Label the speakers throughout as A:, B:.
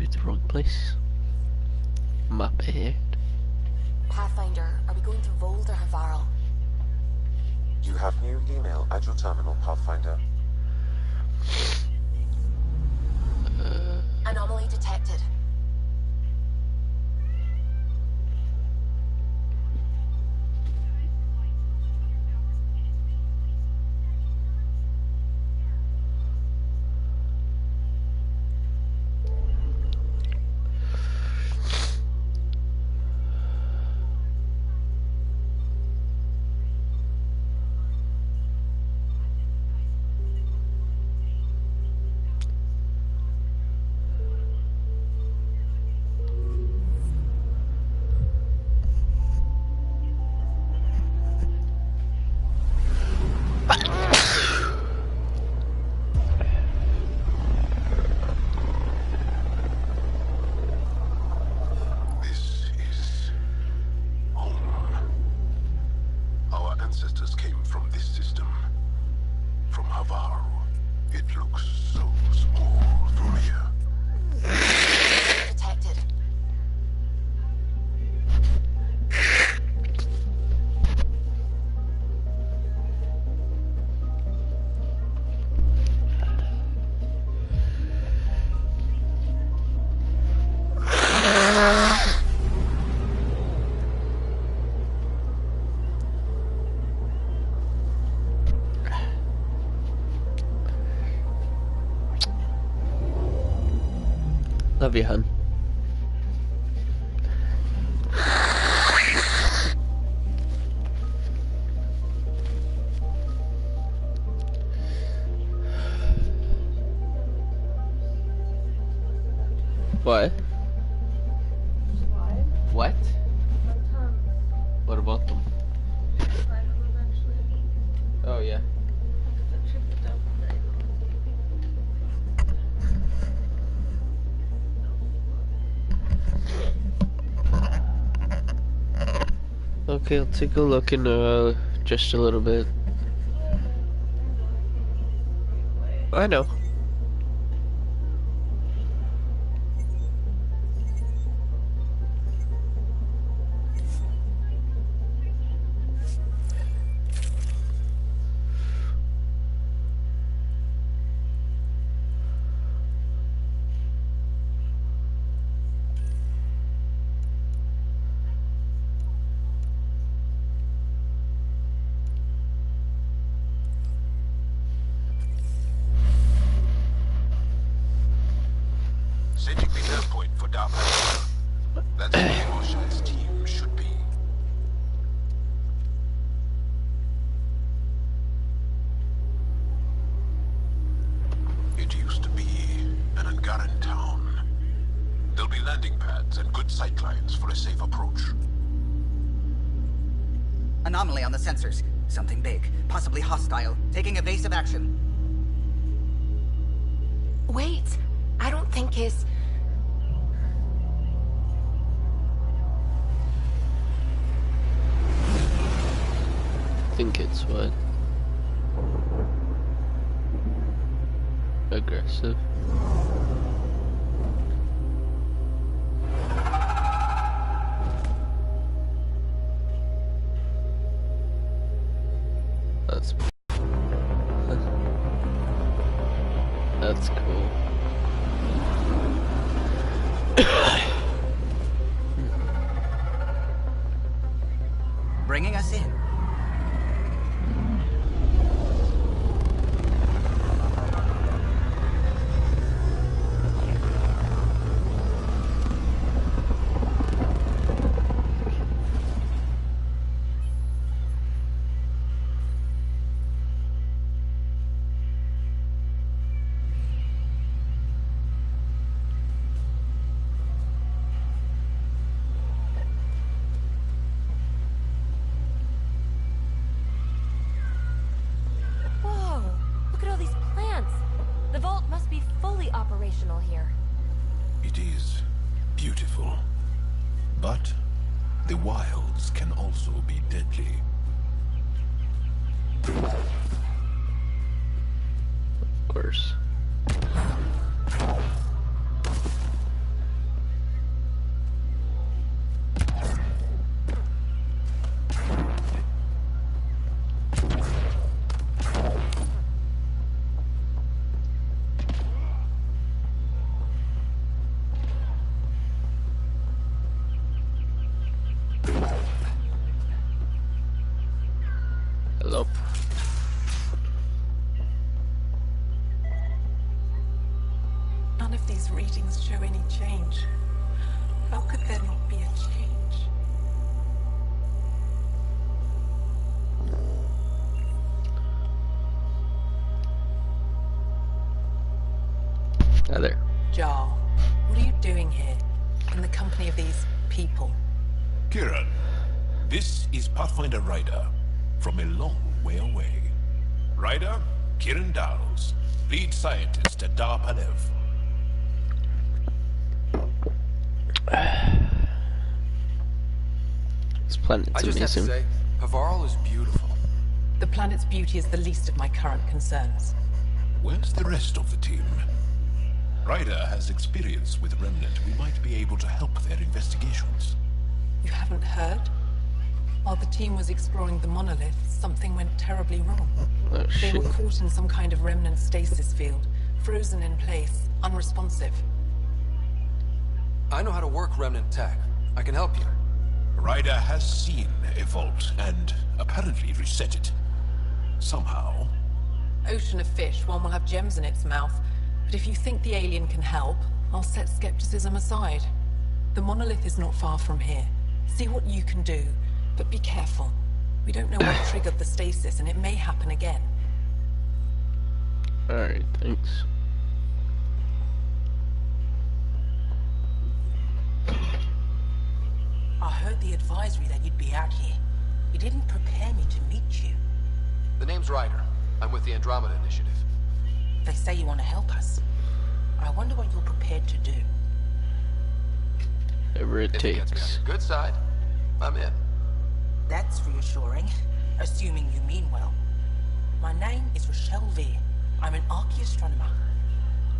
A: to the wrong place. Map ahead.
B: Pathfinder, are we going to Vold or Havarl?
C: You have new email at your terminal, Pathfinder.
B: Anomaly detected.
A: Love you, hun. What? What? What about them? Oh yeah. Okay, I'll take a look in just a little bit. I know.
D: Setting the nerve point for Dark Matter. That's where Marshall's team should be. It used to be an Angaran town. There'll be landing pads and good sightlines for a safe approach.
E: Anomaly on the sensors. Something big, possibly hostile, taking evasive action.
B: Wait, I don't think his...
A: I think it's what? Aggressive. That's cool.
E: Bringing us in.
B: operational here.
D: It is beautiful. But the wilds can also be deadly.
A: Of course.
F: his readings show any change. How could there not be a change?
A: Hi there.
F: Jar, what are you doing here? In the company of these people?
D: Kieran, this is Pathfinder Ryder, from a long way away. Ryder, Kieran Dowles, lead scientist at Dar Panev.
A: This planet's
G: I just
A: amazing.
G: have to say, Havarl is beautiful.
F: The planet's beauty is the least of my current concerns.
D: Where's the rest of the team? Ryder has experience with Remnant. We might be able to help their investigations.
F: You haven't heard? While the team was exploring the monolith, something went terribly wrong.
A: Oh
F: They
A: shit.
F: were caught in some kind of remnant stasis field, frozen in place, unresponsive.
G: I know how to work Remnant tech. I can help you.
D: Ryder has seen a vault and apparently reset it. Somehow.
F: Ocean of fish, one will have gems in its mouth. But if you think the alien can help, I'll set skepticism aside. The monolith is not far from here. See what you can do, but be careful. We don't know what triggered the stasis, and it may happen again.
A: Alright, thanks.
H: I heard the advisory that you'd be out here. It didn't prepare me to meet you.
G: The name's Ryder. I'm with the Andromeda Initiative.
H: They say you want to help us. I wonder what you're prepared to do.
A: Whatever it
G: If it gets me
A: takes.
G: on the good side, I'm in.
H: That's reassuring, assuming you mean well. My name is Rochelle Veer. I'm an archaeoastronomer.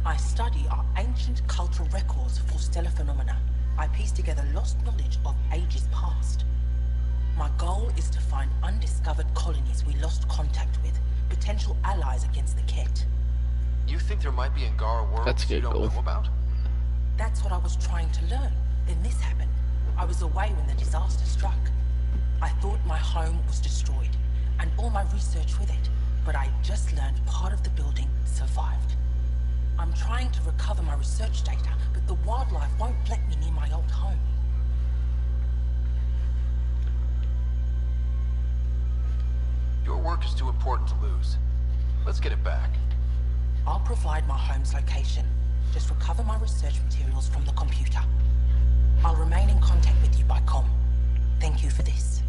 H: I study our ancient cultural records for stellar phenomena. I piece together lost knowledge of ages past. My goal is to find undiscovered colonies we lost contact with, potential allies against the Ket.
G: You think there might be Angara worlds
A: That's a good
G: you don't
A: goal.
G: know about?
H: That's what I was trying to learn. Then this happened. I was away when the disaster struck. I thought my home was destroyed, and all my research with it, but I just learned part of the building survived. I'm trying to recover my research data, but the wildlife won't let me near my old home.
G: Your work is too important to lose. Let's get it back.
H: I'll provide my home's location. Just recover my research materials from the computer. I'll remain in contact with you by comm. Thank you for this.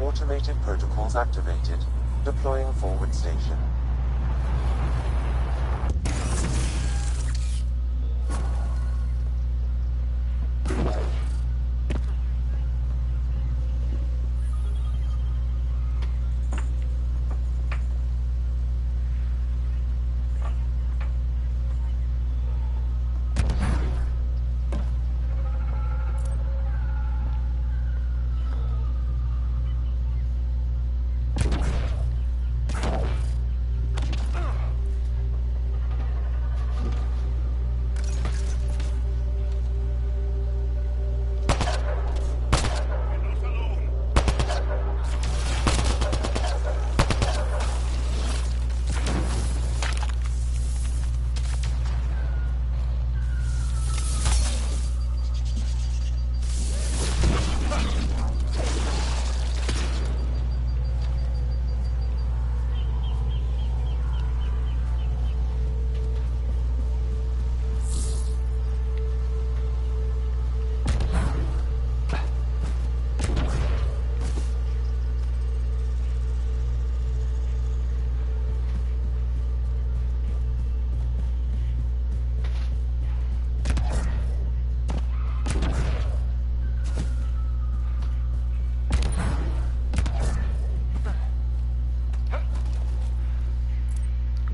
C: Automated protocols activated. Deploying forward station.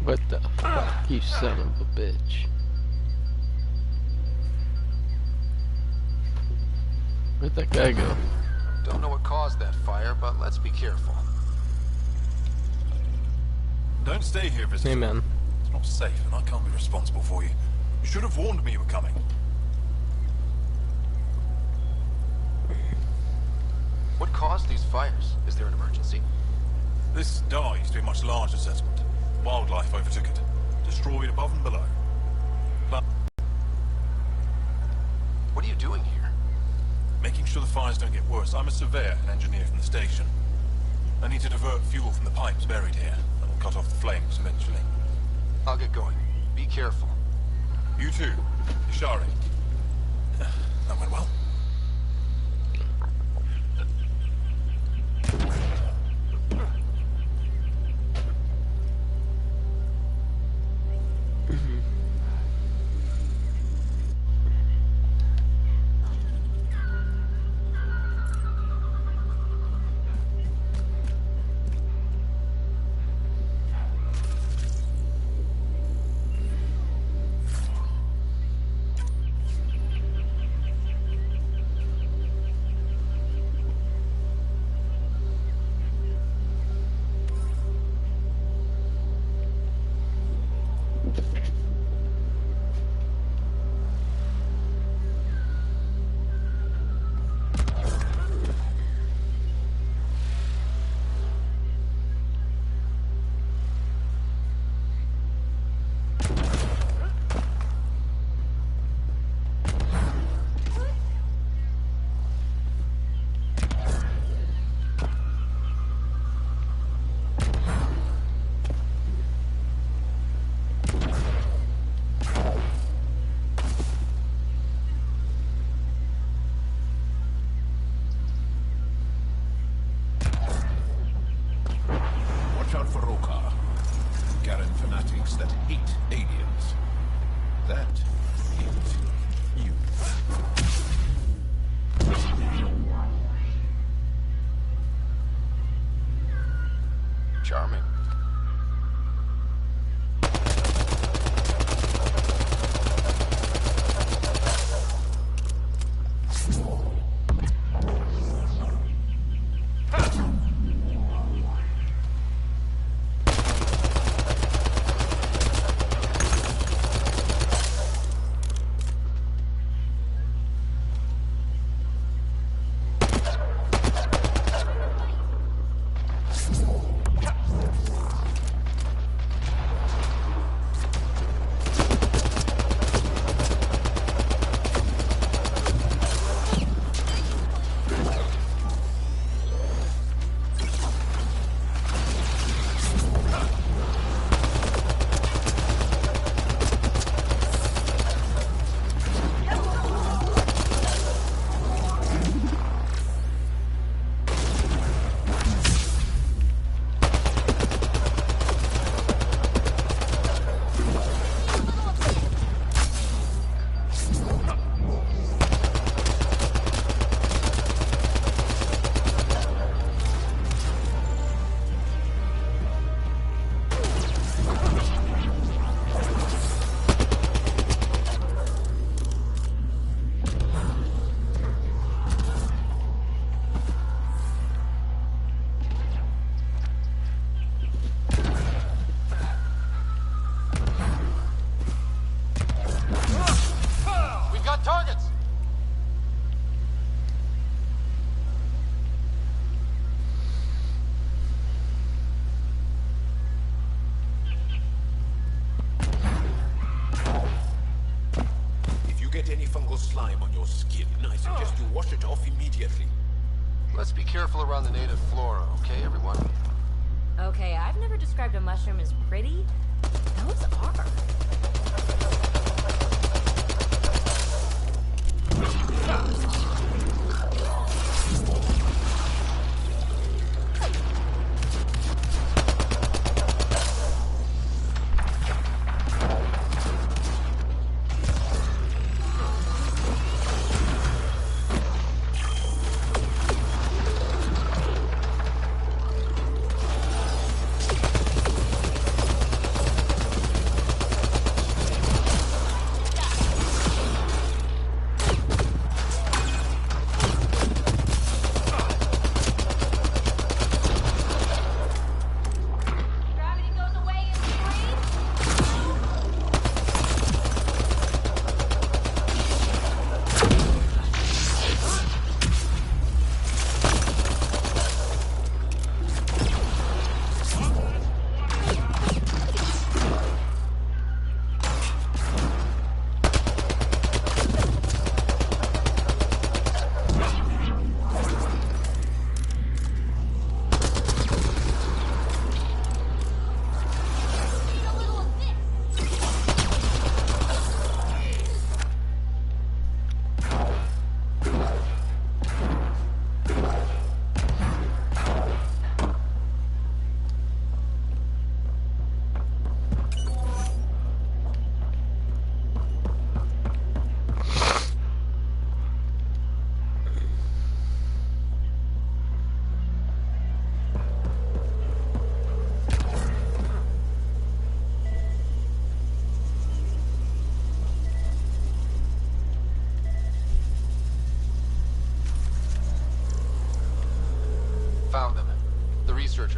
A: What the fuck, you son of a bitch. Where'd that guy go?
G: Don't know what caused that fire, but let's be careful.
D: Don't stay here, visitor.
A: Hey, man.
D: It's not safe, and I can't be responsible for you. You should have warned me you were coming.
G: What caused these fires? Is there an emergency?
D: This dye used to be a much larger settlement. Wildlife overtook it, destroyed above and below. But
G: What are you doing here?
D: making sure the fires don't get worse. I'm a surveyor and engineer from the station. I need to divert fuel from the pipes buried here. That will cut off the flames eventually.
G: I'll get going. Be careful.
D: You too, Ishari. That went well. That hate aliens. That is you.
G: Charming.
D: Slime on your skin. I suggest you wash it off immediately.
G: Let's be careful around the native flora, okay, everyone?
B: Okay, I've never described a mushroom as pretty. Those are.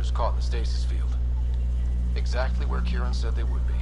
G: creatures caught in the stasis field. Exactly where Kieran said they would be.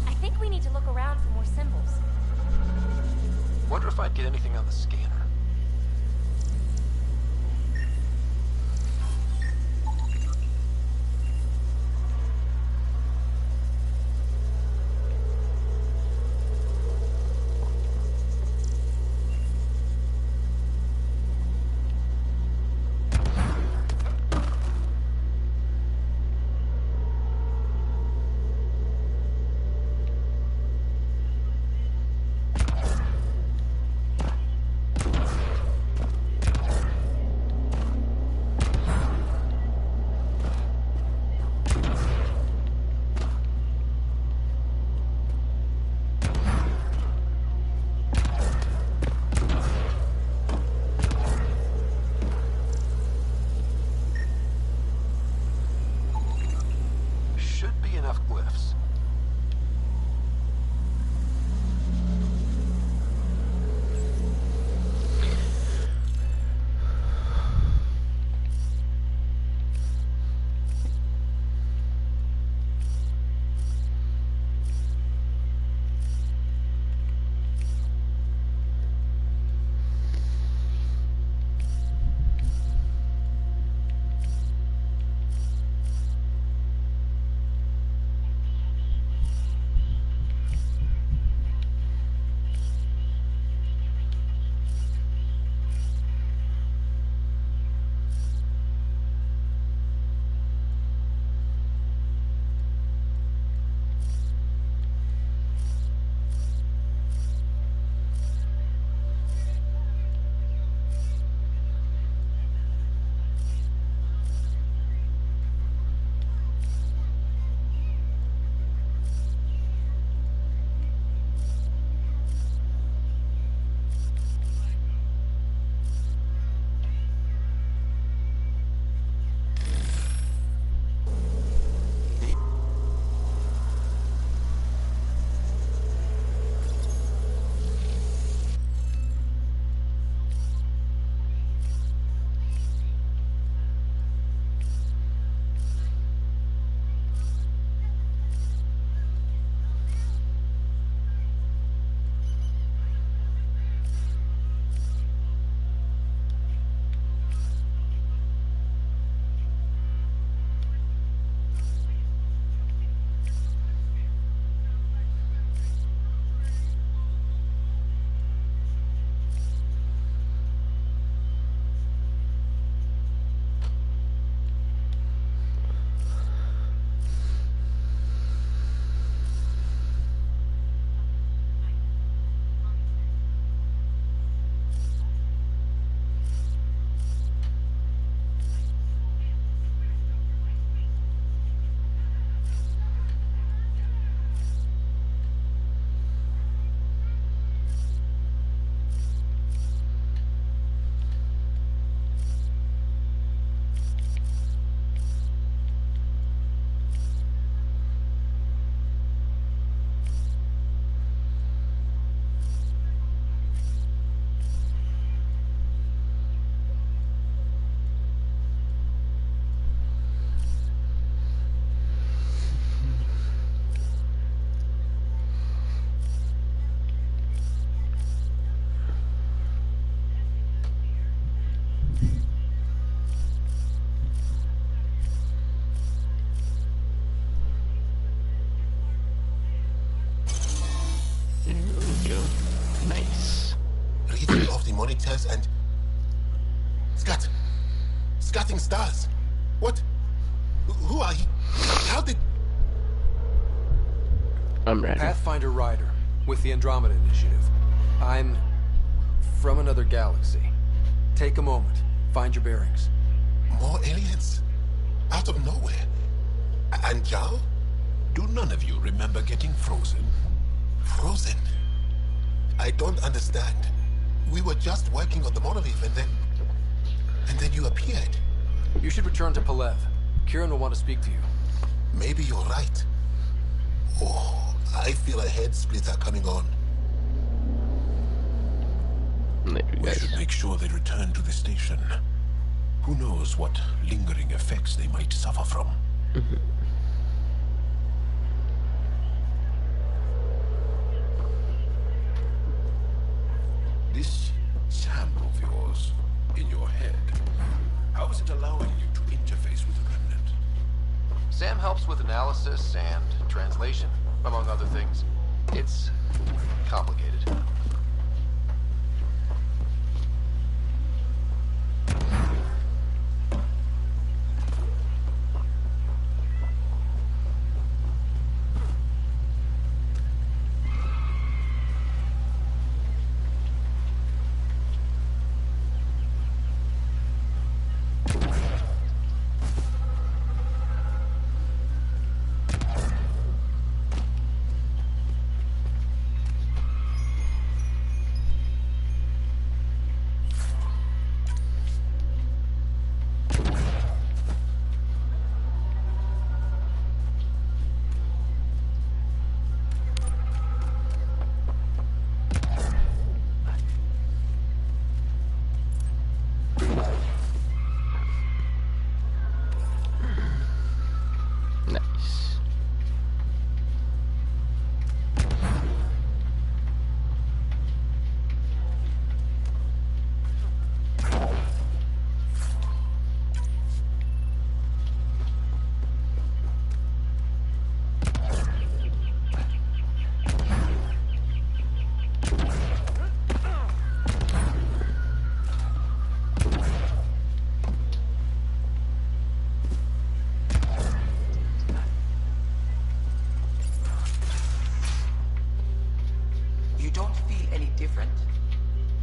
B: I think we need to look around for more symbols.
G: Wonder if I'd get anything on the scanner.
I: monitors and... Scatting stars. What? Who are you? How did...
A: I'm ready.
G: Pathfinder Rider, with the Andromeda Initiative. I'm from another galaxy. Take a moment, find your bearings.
I: More aliens? Out of nowhere? And Zhao?
D: Do none of you remember getting frozen?
I: Frozen? I don't understand. We were just working on the monolith and then you appeared.
G: You should return to Palev. Kieran will want to speak to you.
I: Maybe you're right. Oh, I feel a head splitter coming on.
D: We should make sure they return to the station. Who knows what lingering effects they might suffer from. This SAM of yours in your head, how is it allowing you to interface with the remnant?
G: Sam helps with analysis and translation, among other things. It's complicated.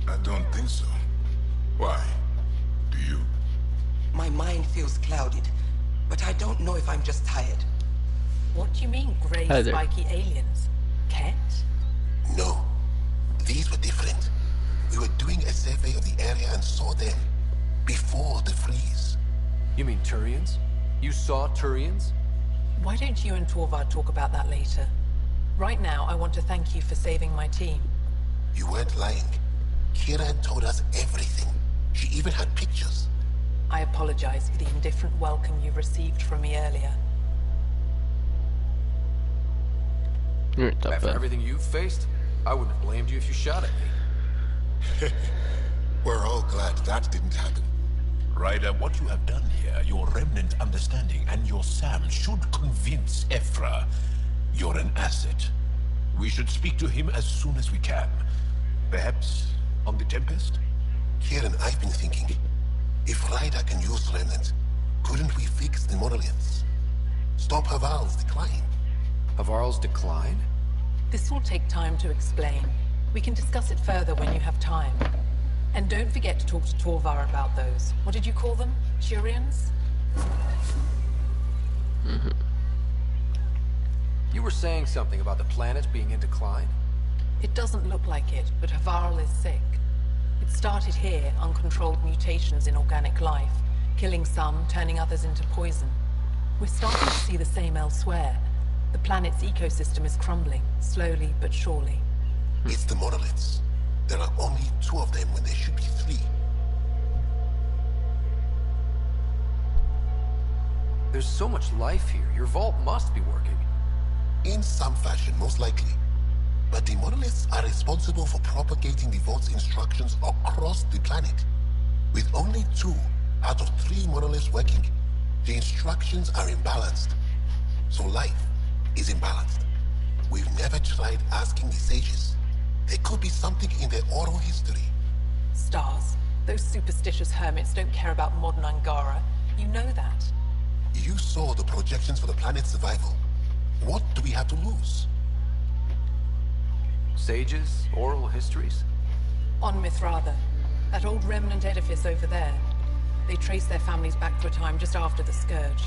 I: I don't think so. Why? Do you?
H: My mind feels clouded, but I don't know if I'm just tired.
F: What do you mean, grey spiky aliens? Ket?
I: No. These were different. We were doing a survey of the area and saw them before the freeze.
G: You mean Turians? You saw Turians?
F: Why don't you and Torvar talk about that later? Right now, I want to thank you for saving my team.
I: You weren't lying. Kieran told us everything. She even had pictures.
F: I apologize for the indifferent welcome you received from me earlier.
G: After everything you've faced, I wouldn't have blamed you if you shot at me.
I: We're all glad that didn't happen.
D: Ryder, what you have done here, your remnant understanding and your SAM should convince Ephra you're an asset. We should speak to him as soon as we can. Perhaps on the Tempest?
I: Kieran, I've been thinking, if Ryder can use remnant, couldn't we fix the monoliths? Stop Havarl's decline?
G: Havarl's decline?
F: This will take time to explain. We can discuss it further when you have time. And don't forget to talk to Torvar about those. What did you call them? Turians?
G: You were saying something about the planet being in decline?
F: It doesn't look like it, but Havarl is sick. It started here, uncontrolled mutations in organic life, killing some, turning others into poison. We're starting to see the same elsewhere. The planet's ecosystem is crumbling, slowly but surely.
I: It's the monoliths. There are only 2 of them when there should be 3.
G: There's so much life here. Your vault must be working.
I: In some fashion, most likely. But the monoliths are responsible for propagating the vault's instructions across the planet. With only 2 out of 3 monoliths working, the instructions are imbalanced. So life is imbalanced. We've never tried asking the sages. There could be something in their oral history.
F: Stars. Those superstitious hermits don't care about modern Angara. You know that.
I: You saw the projections for the planet's survival. What do we have to lose?
G: Sages? Oral histories?
F: On Mithratha, that old remnant edifice over there. They trace their families back to a time just after the Scourge.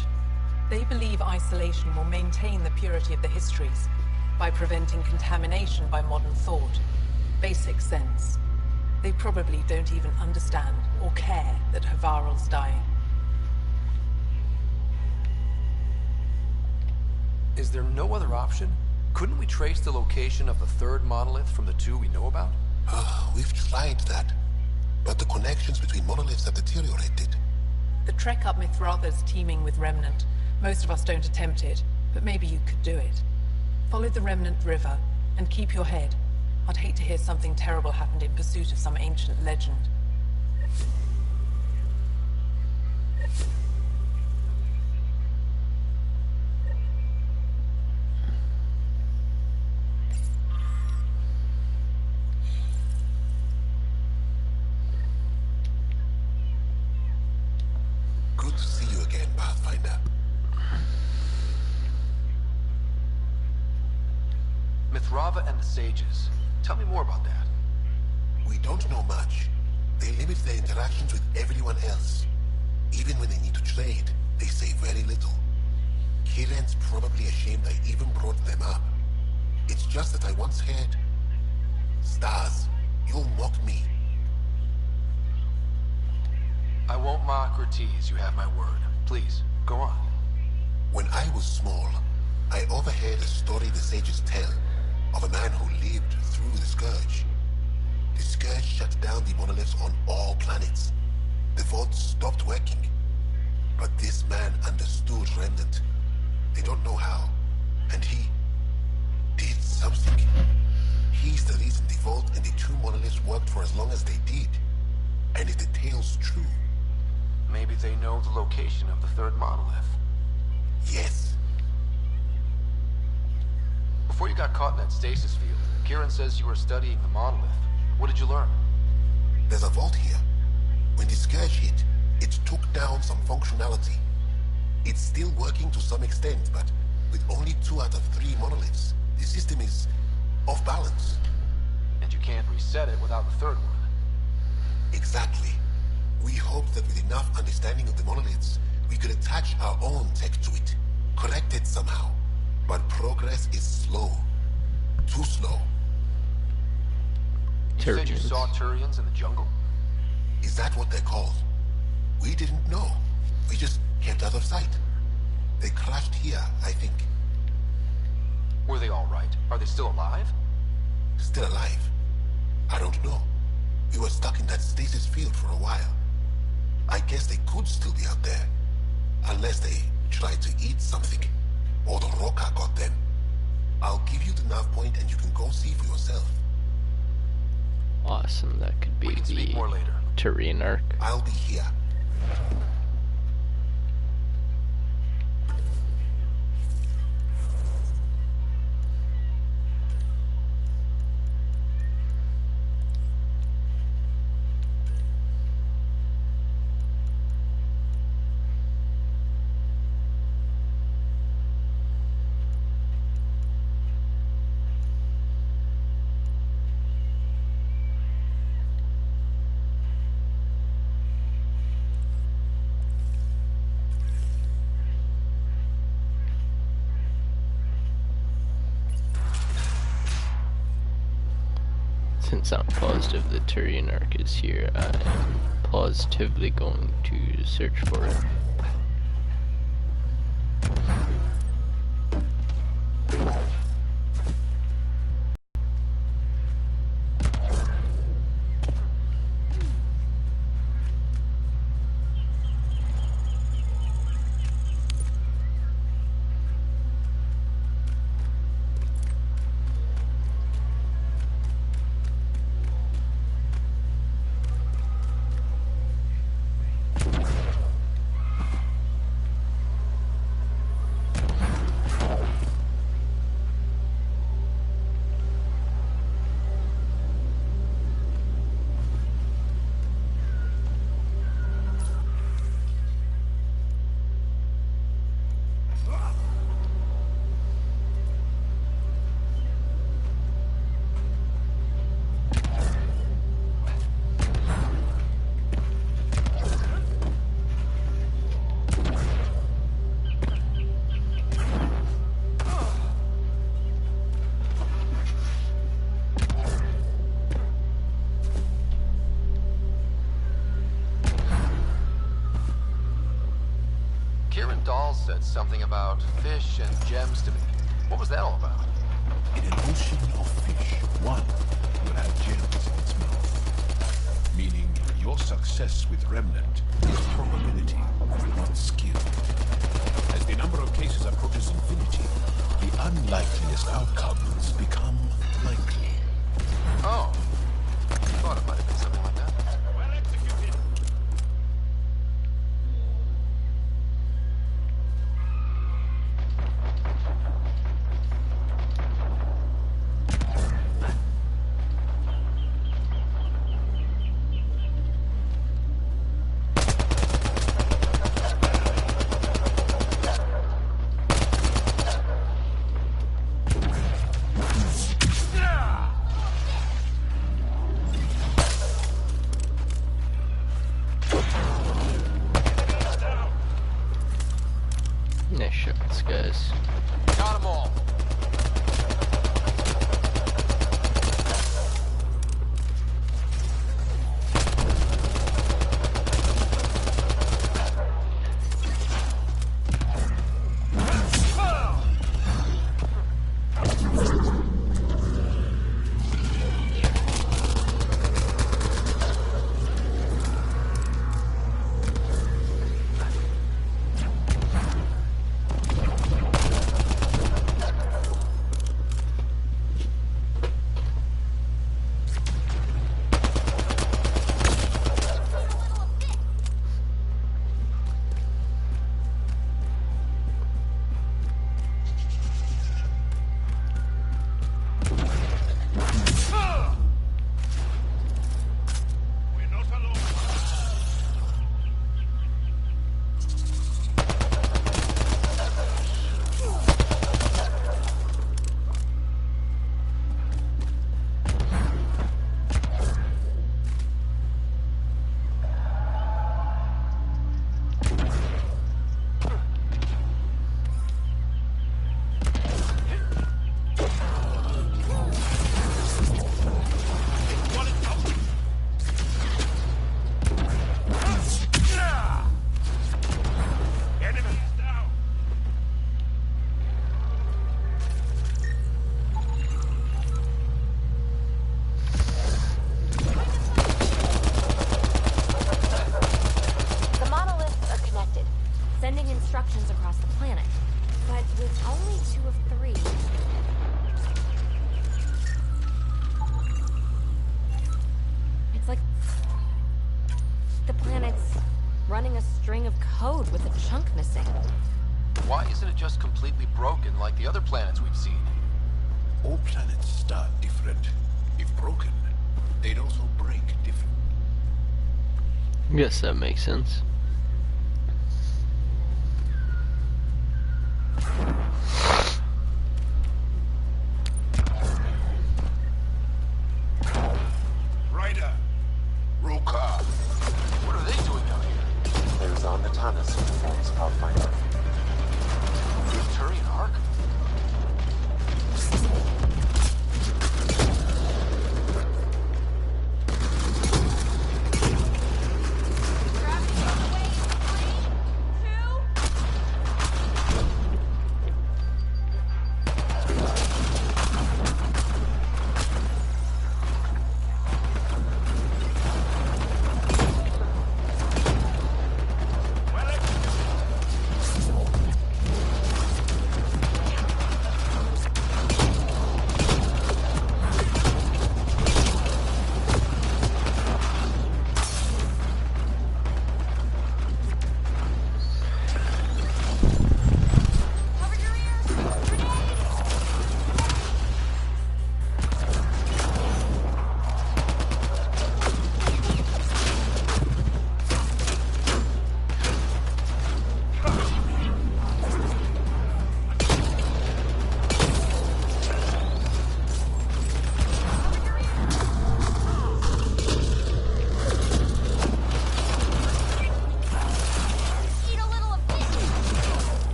F: They believe isolation will maintain the purity of the histories by preventing contamination by modern thought. Basic sense. They probably don't even understand or care that Havarl's dying.
G: Is there no other option? Couldn't we trace the location of the third monolith from the two we know about?
I: We've tried that, but the connections between monoliths have deteriorated.
F: The trek up Mithratha's teeming with remnant. Most of us don't attempt it, but maybe you could do it. Follow the remnant river, and keep your head. I'd hate to hear something terrible happened in pursuit of some ancient legend.
I: Good to see you again, Pathfinder.
G: Mithratha and the Sages. Tell me more about that.
I: We don't know much. They limit their interactions with everyone else. Even when they need to trade, they say very little. Kiran's probably ashamed I even brought them up. It's just that I once heard... Stars, you'll mock me.
G: I won't mock or tease, you have my word. Please, go on.
I: When I was small, I overheard a story the sages tell of a man who lived through the Scourge. The Scourge shut down the monoliths on all planets. The vaults stopped working. But this man understood Remnant. They don't know how. And he did something. He's the reason the vault and the two monoliths worked for as long as they did. And if the tale's true...
G: Maybe they know the location of the third monolith.
I: Yes.
G: Before you got caught in that stasis field, Kiran says you were studying the monolith. What did you learn?
I: There's a vault here. When the Scourge hit, it took down some functionality. It's still working to some extent, but with only 2 out of 3 monoliths, the system is off balance.
G: And you can't reset it without the third one.
I: Exactly. We hoped that with enough understanding of the monoliths, we could attach our own tech to it, correct it somehow. But progress is slow. Too slow.
G: You said you saw Turians in the jungle?
I: Is that what they're called? We didn't know. We just kept out of sight. They crashed here, I think.
G: Were they all right? Are they still alive?
I: Still alive? I don't know. We were stuck in that stasis field for a while. I guess they could still be out there. Unless they tried to eat something. Or the Roca got them. I'll give you the nav point and you can go see for yourself.
A: Awesome, that could be
G: We can speak more later.
A: Turian arc.
I: I'll be here.
A: Since I'm positive the Turian arc is here, I'm positively going to search for it.
G: Charles said something about fish and gems to me. What was that all about?
D: In an ocean of fish, one will have gems in its mouth. Meaning your success with Remnant is probability, not skill. As the number of cases approaches infinity, the unlikeliest outcomes become likely.
G: Oh. Thought it might have been something like that.
D: Well executed.
A: Nice shots, guys.
G: Got them all.
B: sending instructions across the planet. But with only 2 of 3... It's like... the planet's running a string of code with a chunk missing.
G: Why isn't it just completely broken like the other planets we've seen?
D: All planets start different. If broken, they'd also break different.
A: Guess that makes sense.
D: Ryder! Roka!
G: What are they doing down here?
C: Those are Natana's uniforms, Pathfinder.
G: The Turian Ark?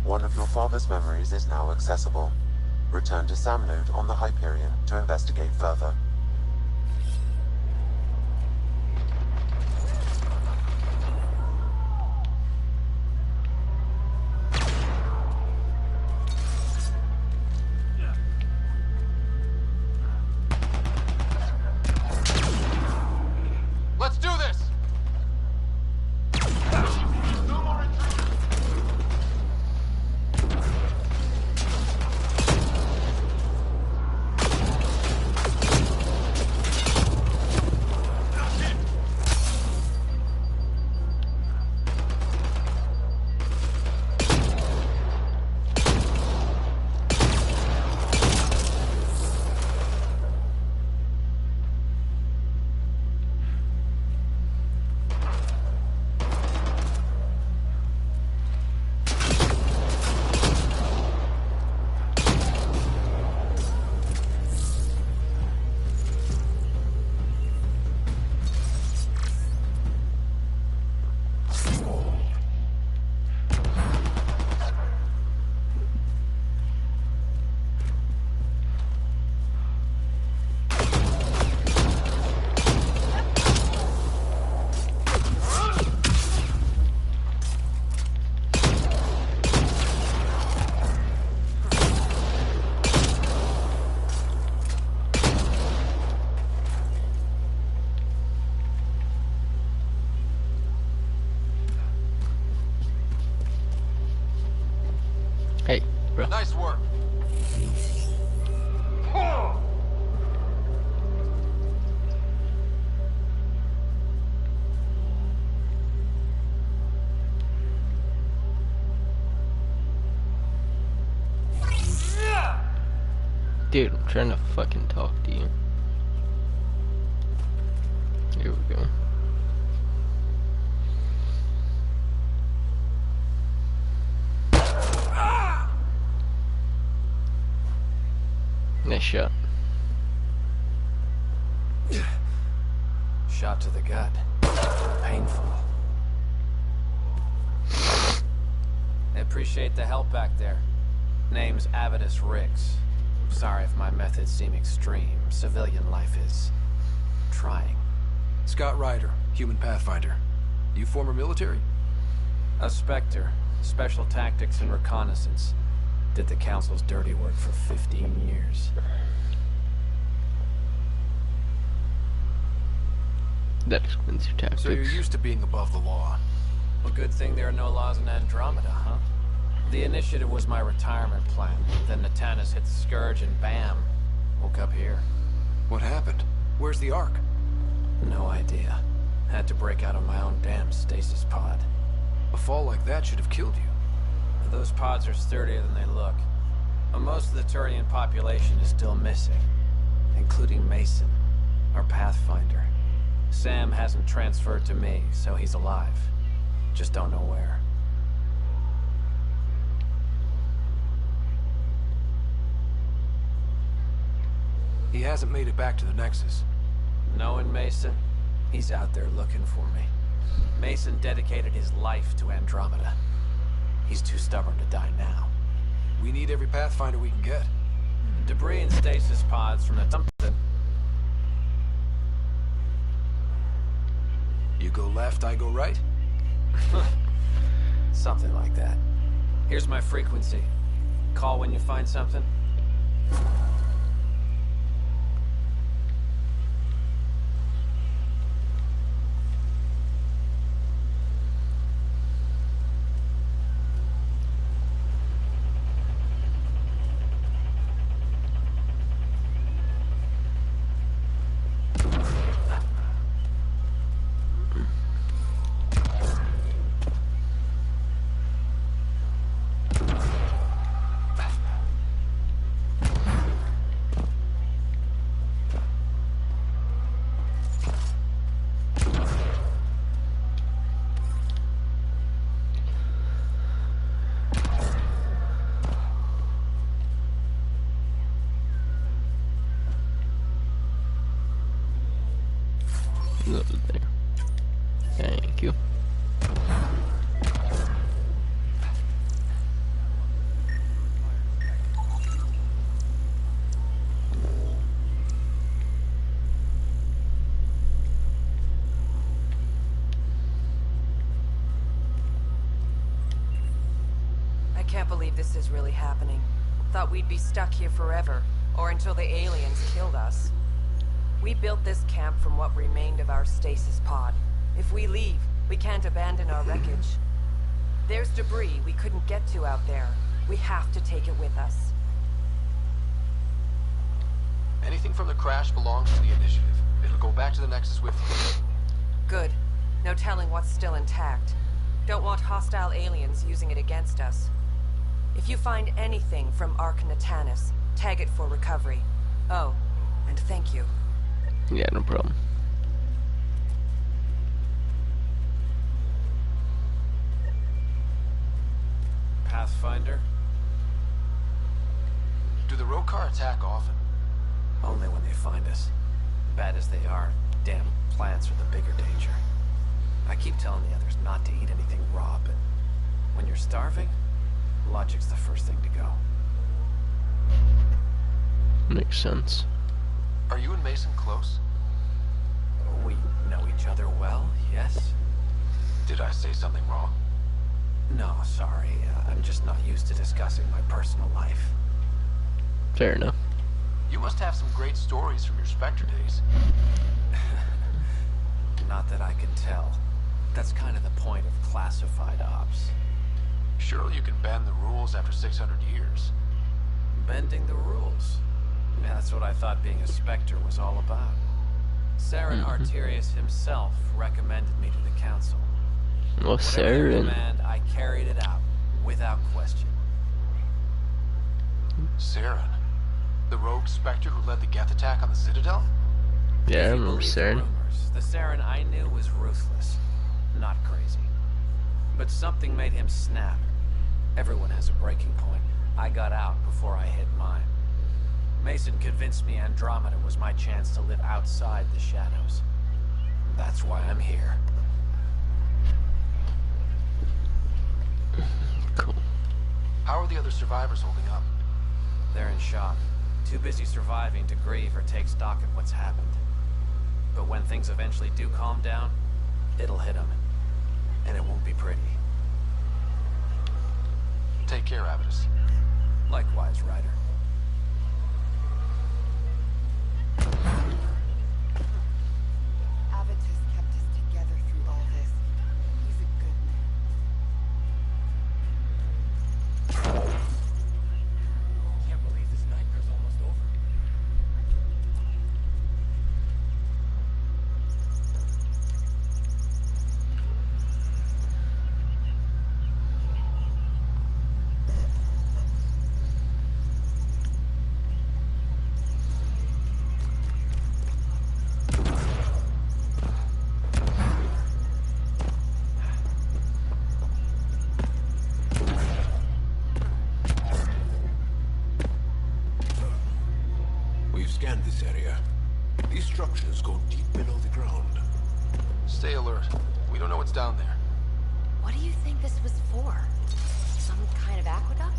C: One of your father's memories is now accessible. Return to Sam Node on the Hyperion to investigate further.
G: Let's do this!
A: Hey, bro.
G: Nice work.
A: Dude, I'm trying to fucking talk to you. Here we go. Nice shot.
G: Shot to the gut. Painful.
J: I appreciate the help back there. Name's Avidus Riggs. Sorry if my methods seem extreme. Civilian life is trying.
G: Scott Ryder, human pathfinder. You former military?
J: A Spectre, special tactics and reconnaissance. Did the Council's dirty work for 15 years.
A: That explains your tactics.
G: So you're used to being above the law.
J: Well, good thing there are no laws in Andromeda, huh? The initiative was my retirement plan. Then Natanus hit the Scourge and bam, woke up here.
G: What happened? Where's the Ark?
J: No idea. Had to break out of my own damn stasis pod.
G: A fall like that should have killed you.
J: Those pods are sturdier than they look. But most of the Turian population is still missing, including Mason, our pathfinder. Sam hasn't transferred to me, so he's alive. Just don't know where.
G: He hasn't made it back to the Nexus.
J: Knowing Mason, he's out there looking for me. Mason dedicated his life to Andromeda. He's too stubborn to die now.
G: We need every pathfinder we can get.
J: Debris and stasis pods from the something.
G: You go left, I go right?
J: Something like that. Here's my frequency. Call when you find something.
A: Over there. Thank you.
K: can't believe this is really happening. Thought we'd be stuck here forever, or until the aliens killed us. We built this camp from what remained of our stasis pod. If we leave, we can't abandon our wreckage. There's debris we couldn't get to out there. We have to take it with us.
G: Anything from the crash belongs to the initiative. It'll go back to the Nexus with you.
K: Good. No telling what's still intact. Don't want hostile aliens using it against us. If you find anything from Ark Natanis, tag it for recovery. Oh, and thank you.
A: Yeah, no problem.
J: Pathfinder?
G: Do the Rokar attack often?
J: Only when they find us. Bad as they are, damn plants are the bigger danger. I keep telling the others not to eat anything raw, but when you're starving, logic's the first thing to go.
A: Makes sense.
G: Are you and Mason close?
J: We know each other well, yes?
G: Did I say something wrong?
J: No, sorry. I'm just not used to discussing my personal life.
A: Fair enough.
G: You must have some great stories from your Spectre days.
J: Not that I can tell. That's kind of the point of classified ops.
G: Surely you can bend the rules after 600 years.
J: Bending the rules? Yeah, that's what I thought being a Spectre was all about. Saren Arterius himself recommended me to the Council.
A: Well,
J: Whatever their
A: Saren.
J: command, I carried it out, without question.
G: Saren? The rogue Spectre who led the Geth attack on the Citadel?
A: Yeah, I
J: If you
A: remember
J: believe the
A: Saren.
J: rumors, the Saren I knew was ruthless, not crazy. But something made him snap. Everyone has a breaking point. I got out before I hit mine. Mason convinced me Andromeda was my chance to live outside the shadows. That's why I'm here.
A: Cool.
G: How are the other survivors holding up?
J: They're in shock. Too busy surviving to grieve or take stock of what's happened. But when things eventually do calm down, it'll hit them. And it won't be pretty.
G: Take care, Avitus.
J: Likewise, Ryder.
L: Avitus kept us together through all this. He's a good man.
J: Can't believe this nightmare's almost over.
D: We've scanned this area. These structures go deep below the ground.
G: Stay alert. We don't know what's down there.
B: What do you think this was for? Some kind of aqueduct?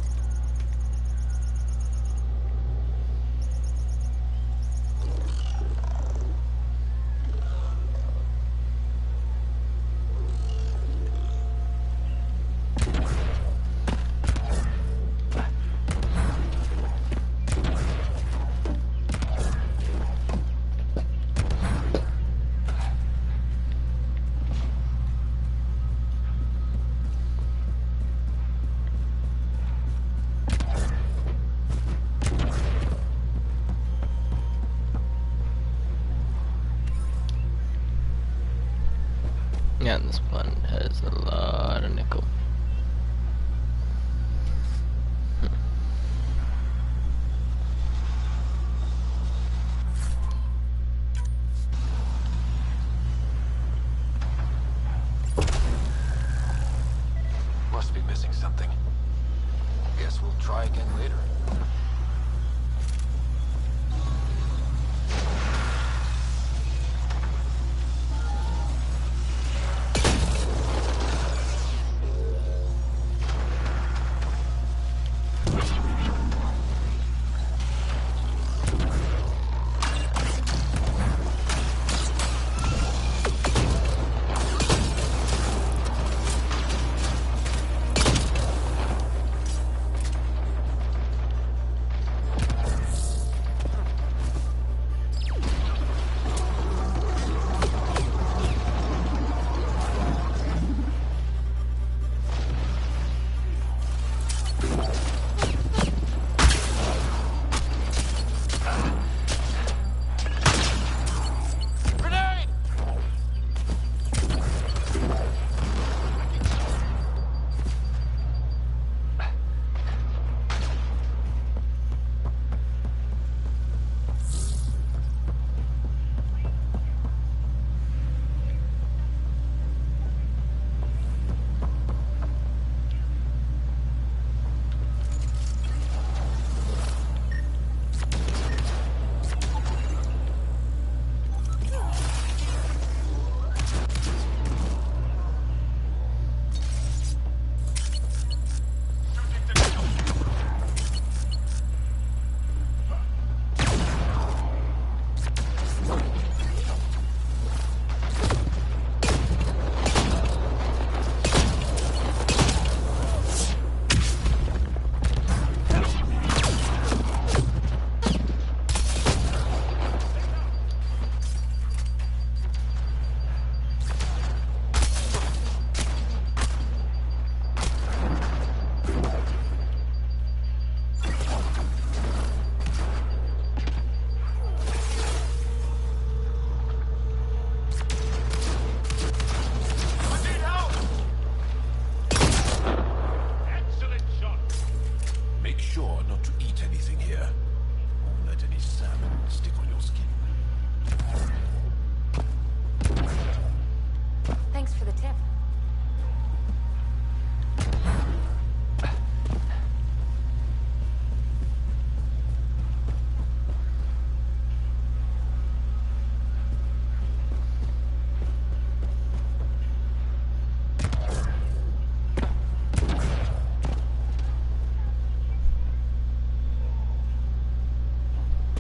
A: Yeah, and this planet has a lot of nickel.
G: Must be missing something. Guess we'll try again later.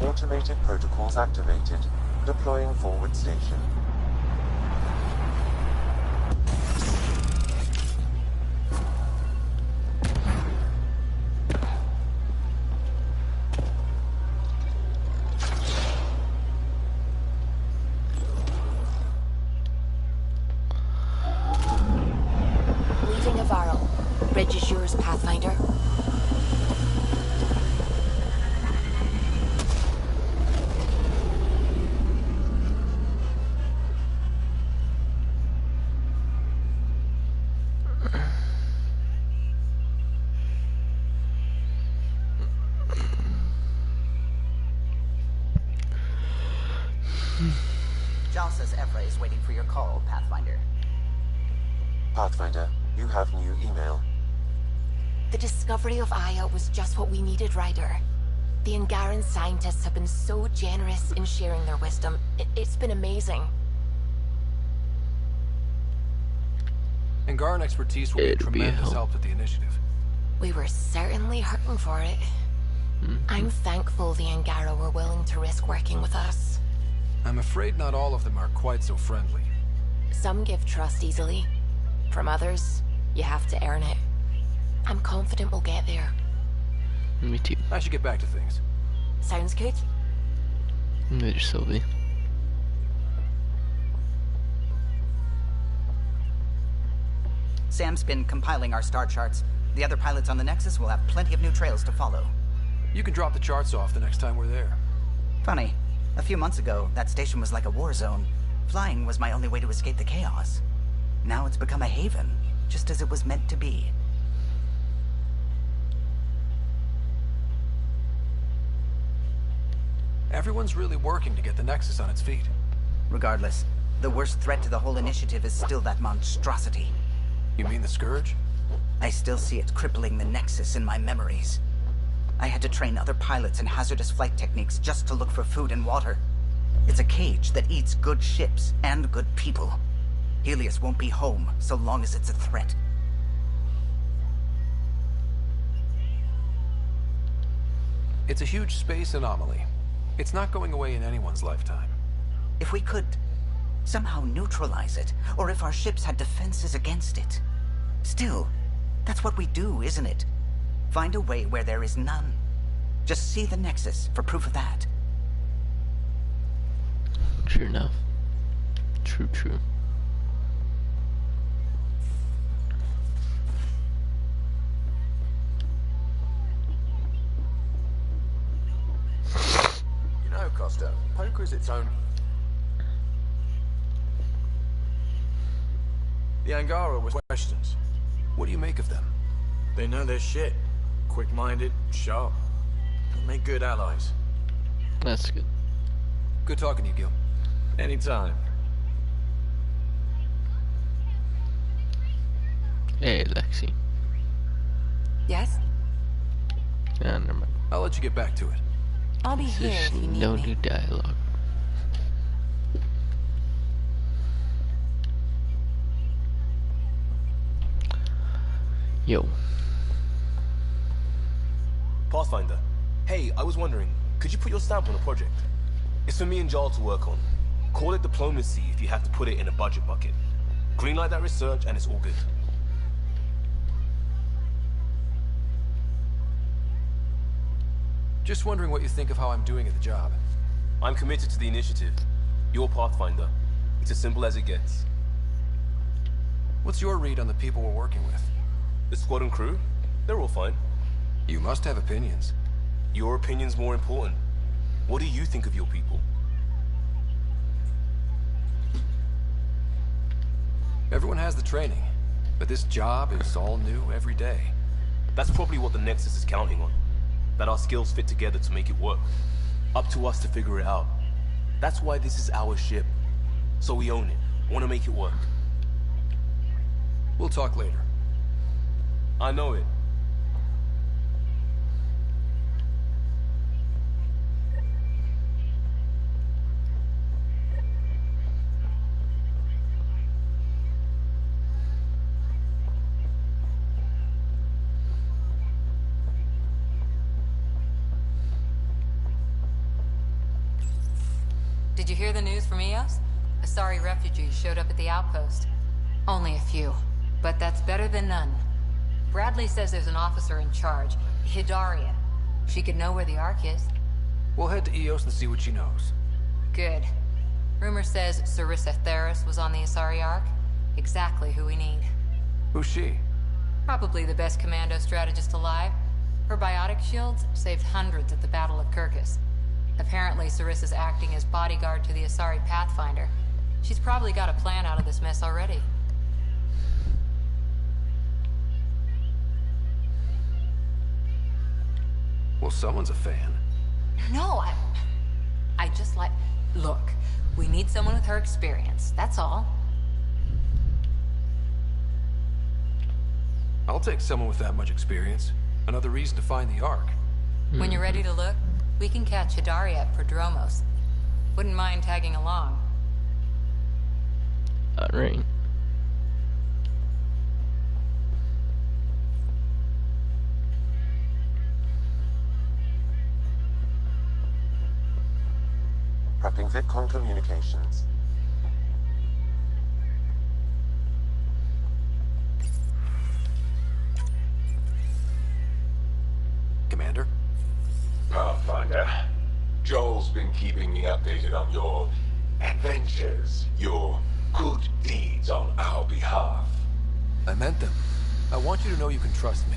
C: Automated protocols activated. Deploying forward station.
B: Leaving Navarro. Bridge is yours, Pathfinder.
E: Jal says Ephra is waiting for your call, Pathfinder.
C: Pathfinder, you have new email.
B: The discovery of Aya was just what we needed, Ryder. The Angaran scientists have been so generous in sharing their wisdom. It's been amazing.
G: Angaran expertise will be tremendous help with the initiative.
B: We were certainly hurting for it. I'm thankful the Angara were willing to risk working with us.
G: I'm afraid not all of them are quite so friendly.
B: Some give trust easily. From others, you have to earn it. I'm confident we'll get there.
A: Me too.
G: I should get back to things.
B: Sounds good.
A: Later, Sylvie.
E: Sam's been compiling our star charts. The other pilots on the Nexus will have plenty of new trails to follow.
G: You can drop the charts off the next time we're there.
E: Funny. A few months ago, that station was like a war zone. Flying was my only way to escape the chaos. Now it's become a haven, just as it was meant to be.
G: Everyone's really working to get the Nexus on its feet.
E: Regardless, the worst threat to the whole initiative is still that monstrosity.
G: You mean the Scourge?
E: I still see it crippling the Nexus in my memories. I had to train other pilots in hazardous flight techniques just to look for food and water. It's a cage that eats good ships and good people. Helios won't be home so long as it's a threat.
G: It's a huge space anomaly. It's not going away in anyone's lifetime.
E: If we could somehow neutralize it, or if our ships had defenses against it. Still, that's what we do, isn't it? Find a way where there is none. Just see the Nexus for proof of that.
A: True enough. True.
M: You know, Costa, poker is its own... The Angara was questions.
G: What do you make of them?
M: They know their shit. Quick-minded, sharp. They make good allies.
A: That's good.
G: Good talking to you, Gil.
M: Anytime.
A: Hey, Lexi.
B: Yes?
A: Yeah, never mind.
G: I'll let you get back to it.
B: I'll be here
A: There's
B: if you need
A: no
B: me.
A: new dialogue. Yo.
N: Pathfinder. Hey, I was wondering, could you put your stamp on a project? It's for me and Jarl to work on. Call it diplomacy if you have to put it in a budget bucket. Greenlight that research and it's all good.
G: Just wondering what you think of how I'm doing at the job.
N: I'm committed to the initiative. You're Pathfinder. It's as simple as it gets.
G: What's your read on the people we're working with?
N: The squad and crew? They're all fine.
G: You must have opinions.
N: Your opinion's more important. What do you think of your people?
G: Everyone has the training, but this job is all new every day.
N: That's probably what the Nexus is counting on. That our skills fit together to make it work. Up to us to figure it out. That's why this is our ship. So we own it. Want to make it work.
G: We'll talk later.
N: I know it.
O: Did you hear the news from Eos? Asari refugees showed up at the outpost. Only a few, but that's better than none. Bradley says there's an officer in charge, Hidaria. She could know where the Ark is.
G: We'll head to Eos and see what she knows.
O: Good. Rumor says Sarissa Theris was on the Asari Ark. Exactly who we need.
G: Who's she?
O: Probably the best commando strategist alive. Her biotic shields saved hundreds at the Battle of Kirkus. Apparently, Sarissa's acting as bodyguard to the Asari Pathfinder. She's probably got a plan out of this mess already.
G: Well, someone's a fan.
O: No, I just like... Look, we need someone with her experience, that's all.
G: I'll take someone with that much experience. Another reason to find the Ark.
O: When you're ready to look, we can catch Hidaria at Prodromos. Wouldn't mind tagging along.
A: Alright.
C: Prepping VidCon communications.
G: Commander?
P: Pathfinder, Joel's been keeping me updated on your adventures, your good deeds on our behalf.
G: I meant them. I want you to know you can trust me.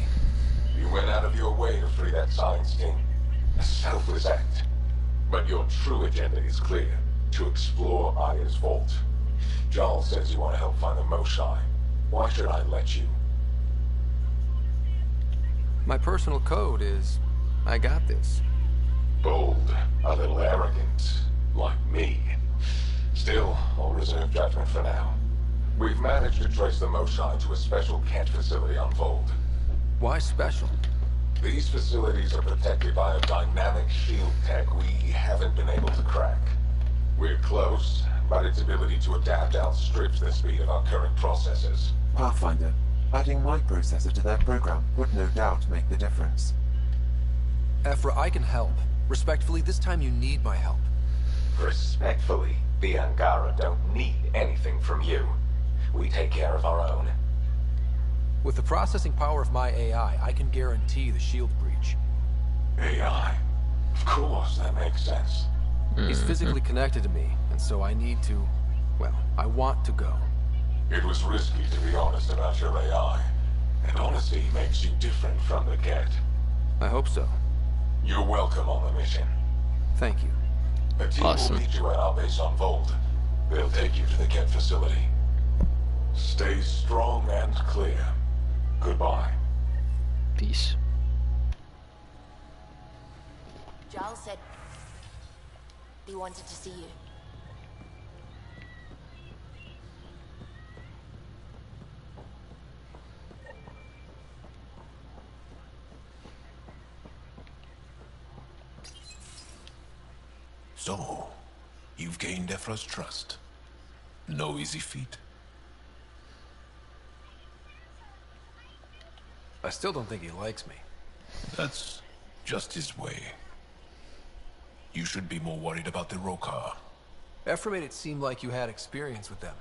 P: You went out of your way to free that science team. A selfless act. But your true agenda is clear. To explore Aya's vault. Joel says you want to help find the Moshai. Why should I let you?
G: My personal code is... I got this.
P: Bold, a little arrogant, like me. Still, I'll reserve judgment for now. We've managed to trace the Moshai to a special Kent facility on Vold.
G: Why special?
P: These facilities are protected by a dynamic shield tech we haven't been able to crack. We're close, but its ability to adapt outstrips the speed of our current processors.
C: Pathfinder, adding my processor to their program would no doubt make the difference.
G: Ephra, I can help. Respectfully, this time you need my help.
P: Respectfully, the Angara don't need anything from you. We take care of our own.
G: With the processing power of my AI, I can guarantee the shield breach.
P: AI? Of course, that makes sense.
G: He's physically connected to me, and so I need to... well, I want to go.
P: It was risky to be honest about your AI. And honesty makes you different from the Ket.
G: I hope so.
P: You're welcome on the mission.
G: Thank you.
P: The team
A: Awesome.
P: will meet you at our base on Vold. They'll take you to the Ket facility. Stay strong and clear. Goodbye.
A: Peace.
B: Giles said he wanted to see you.
D: So, you've gained Ephra's trust. No easy feat.
G: I still don't think he likes me.
D: That's just his way. You should be more worried about the Rokar.
G: Ephra made it seem like you had experience with them.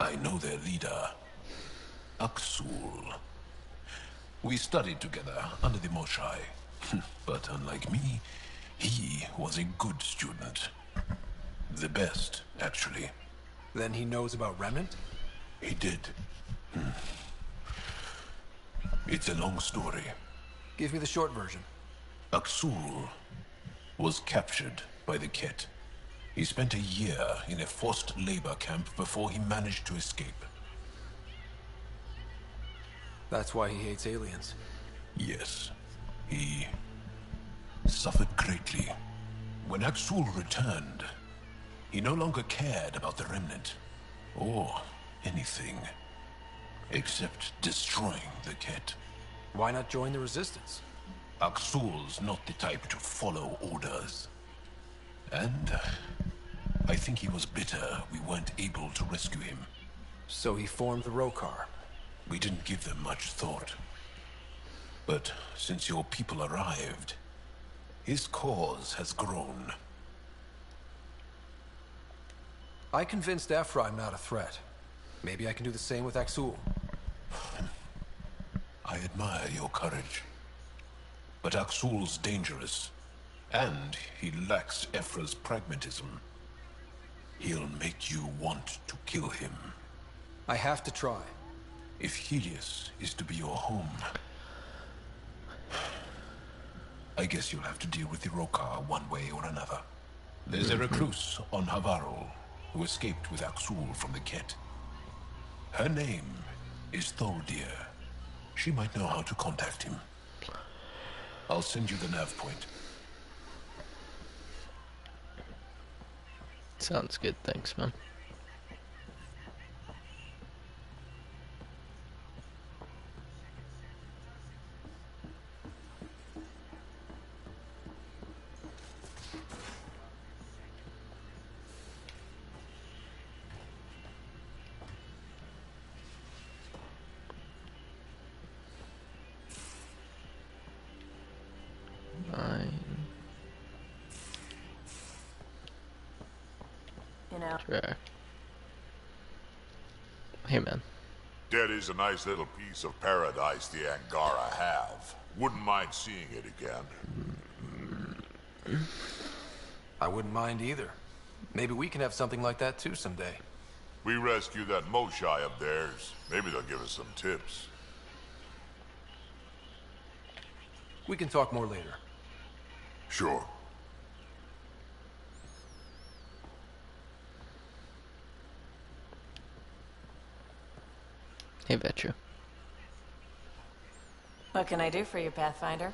D: I know their leader, Aksul. We studied together under the Moshai. But unlike me, he was a good student. The best, actually.
G: Then he knows about Remnant?
D: He did. It's a long story.
G: Give me the short version.
D: Aksul was captured by the Ket. He spent a year in a forced labor camp before he managed to escape.
G: That's why he hates aliens.
D: Yes, he suffered greatly. When Aksul returned, he no longer cared about the Remnant, or anything, except destroying the Ket.
G: Why not join the Resistance?
D: Aksul's not the type to follow orders. And I think he was bitter we weren't able to rescue him.
G: So he formed the Rokar.
D: We didn't give them much thought. But since your people arrived, his cause has grown.
G: I convinced Ephra I'm not a threat. Maybe I can do the same with Axul.
D: I admire your courage. But Axul's dangerous, and he lacks Ephra's pragmatism. He'll make you want to kill him.
G: I have to try.
D: If Helios is to be your home, I guess you'll have to deal with the Rokar one way or another. There's a recluse on Havarol who escaped with Axul from the Ket. Her name is Thordir. She might know how to contact him. I'll send you the nav point.
A: Sounds good, thanks, man. Sure. Hey, man.
Q: Dead is a nice little piece of paradise the Angara have. Wouldn't mind seeing it again.
G: I wouldn't mind either. Maybe we can have something like that too someday.
Q: We rescue that Moshai of theirs. Maybe they'll give us some tips.
G: We can talk more later.
Q: Sure.
A: Hey, Vetru.
K: What can I do for you, Pathfinder?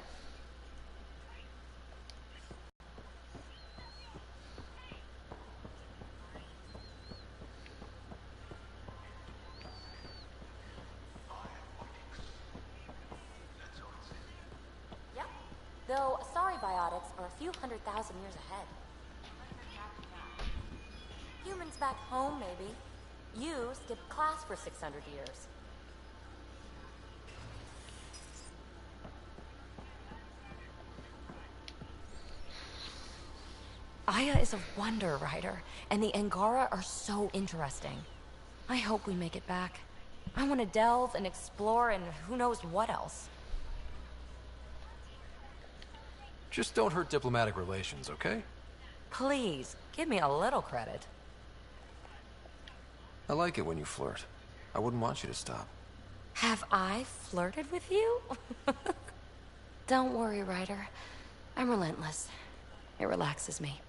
B: Yep. Though Asari biotics are a few 100,000 years ahead. Humans back home, maybe. You skipped class for 600 years. Aya is a wonder, Ryder, and the Angara are so interesting. I hope we make it back. I want to delve and explore and who knows what else.
G: Just don't hurt diplomatic relations, okay?
B: Please, give me a little credit.
G: I like it when you flirt. I wouldn't want you to stop.
B: Have I flirted with you? Don't worry, Ryder. I'm relentless. It relaxes me.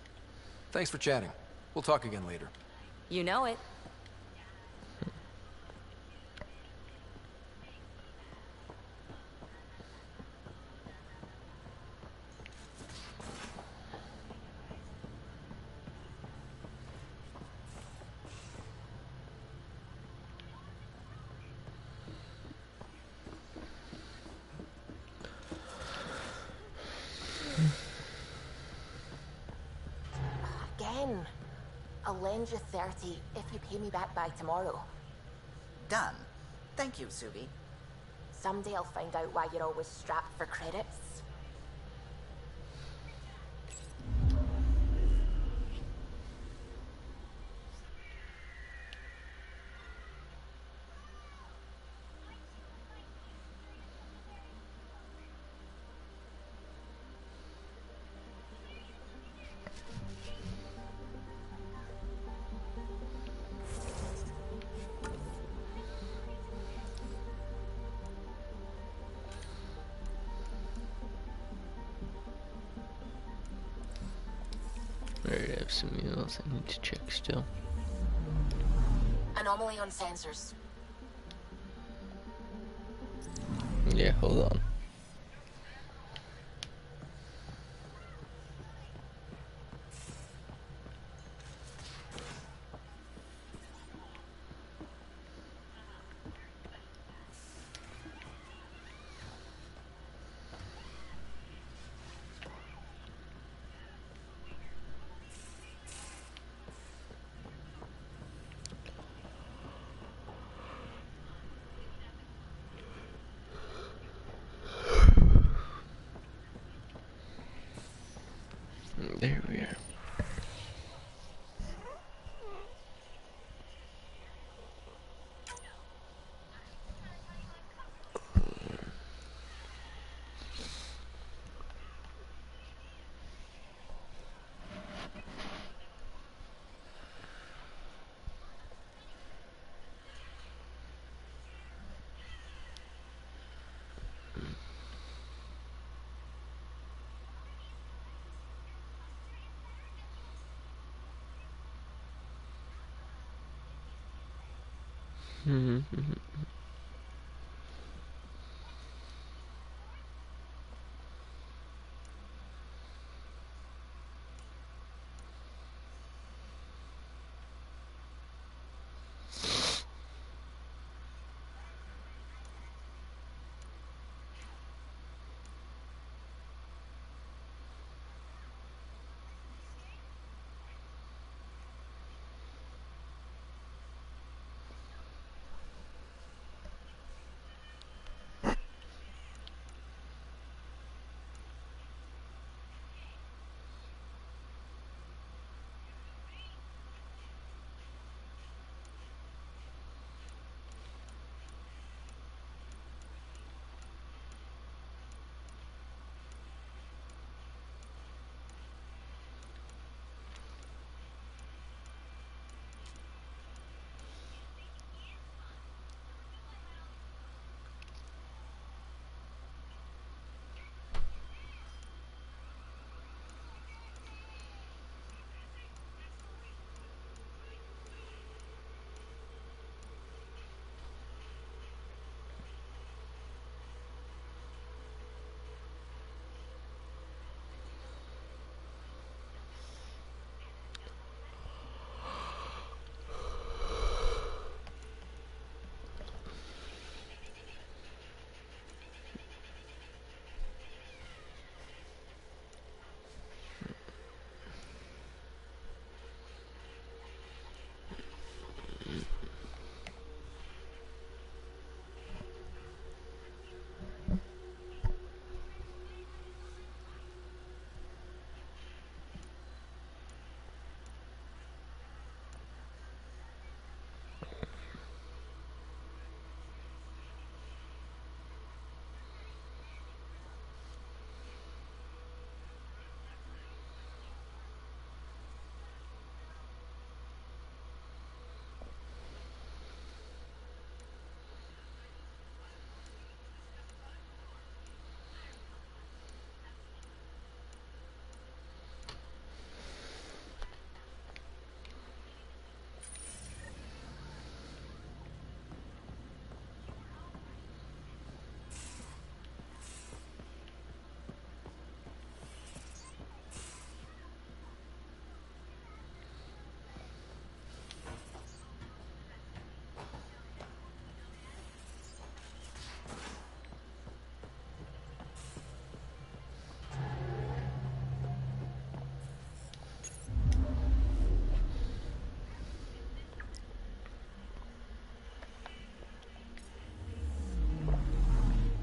G: Thanks for chatting. We'll talk again later.
B: You know it. Again. I'll lend you 30 if you pay me back by tomorrow.
E: Done. Thank you, Subi.
B: Someday I'll find out why you're always strapped for credits.
A: Alright, I have some emails I need to check still.
B: Anomaly on sensors.
A: Yeah, hold on. There we are.